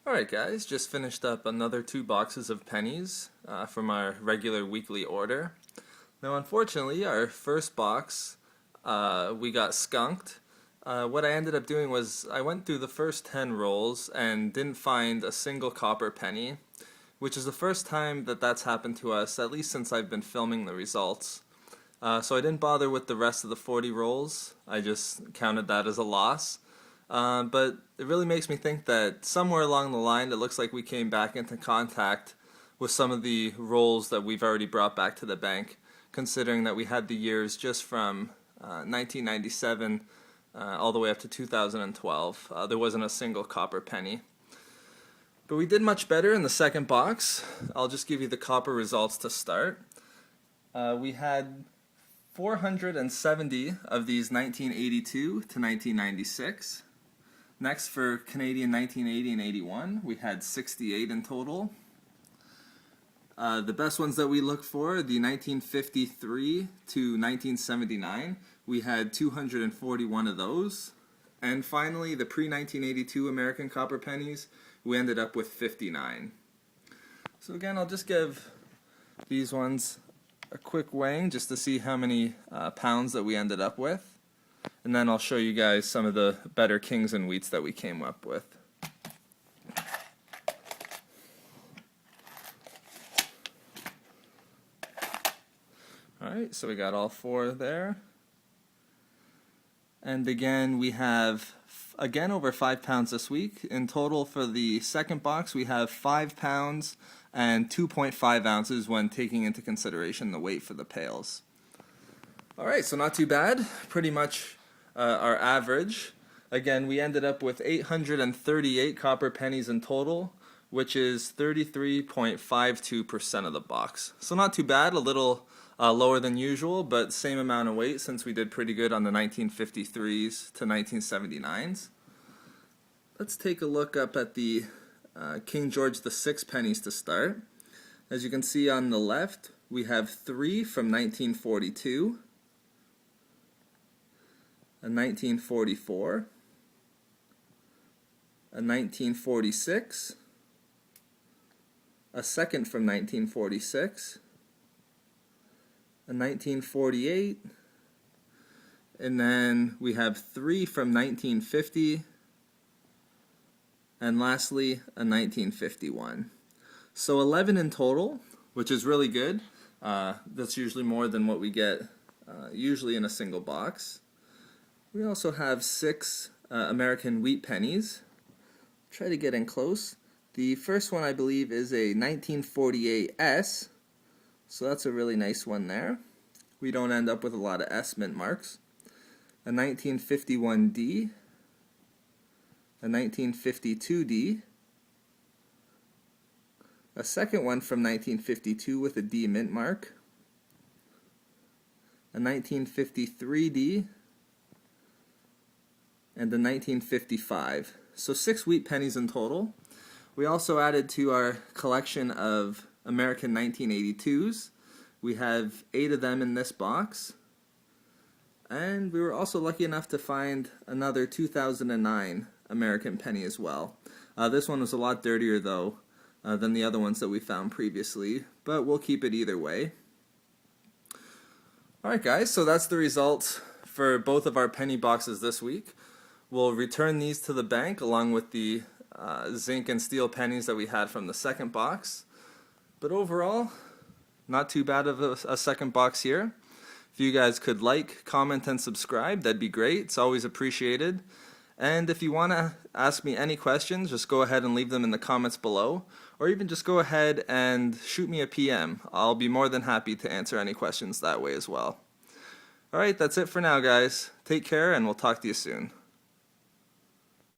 Alright guys, just finished up another 2 boxes of pennies from our regular weekly order. Now unfortunately our first box we got skunked. What I ended up doing was I went through the first 10 rolls and didn't find a single copper penny, which is the first time that that's happened to us, at least since I've been filming the results. So I didn't bother with the rest of the 40 rolls, I just counted that as a loss. But it really makes me think that somewhere along the line it looks like we came back into contact with some of the rolls that we've already brought back to the bank, considering that we had the years just from 1997 all the way up to 2012. There wasn't a single copper penny. But we did much better in the second box. I'll just give you the copper results to start. We had 470 of these 1982 to 1996. Next, for Canadian 1980 and 81, we had 68 in total. The best ones that we look for, the 1953 to 1979, we had 241 of those. And finally, the pre-1982 American copper pennies, we ended up with 59. So again, I'll just give these ones a quick weighing just to see how many pounds that we ended up with. And then I'll show you guys some of the better kings and wheats that we came up with. Alright, so we got all 4 there. And again, we have over 5 pounds this week. In total for the second box, we have 5 pounds and 2.5 ounces when taking into consideration the weight for the pails. Alright, so not too bad. Pretty much our average. Again, we ended up with 838 copper pennies in total, which is 33.52% of the box. So not too bad, a little lower than usual, but same amount of weight since we did pretty good on the 1953s to 1979s. Let's take a look up at the King George VI pennies to start. As you can see on the left, we have 3 from 1942, a 1944, a 1946, a second from 1946, a 1948, and then we have 3 from 1950, and lastly a 1951. So 11 in total, which is really good. That's usually more than what we get usually in a single box. We also have 6 American wheat pennies. Try to get in close. The first one I believe is a 1948 S, so that's a really nice one there. We don't end up with a lot of S mint marks. A 1951 D, a 1952 D, a second one from 1952 with a D mint mark, a 1953 D, and the 1955. So 6 wheat pennies in total. We also added to our collection of American 1982s. We have 8 of them in this box. And we were also lucky enough to find another 2009 American penny as well. This one was a lot dirtier though than the other ones that we found previously, but we'll keep it either way. Alright guys, so that's the results for both of our penny boxes this week. We'll return these to the bank along with the zinc and steel pennies that we had from the second box. But overall, not too bad of a second box here. If you guys could like, comment, and subscribe, that'd be great. It's always appreciated. And if you want to ask me any questions, just go ahead and leave them in the comments below. Or even just go ahead and shoot me a PM. I'll be more than happy to answer any questions that way as well. Alright, that's it for now guys. Take care and we'll talk to you soon.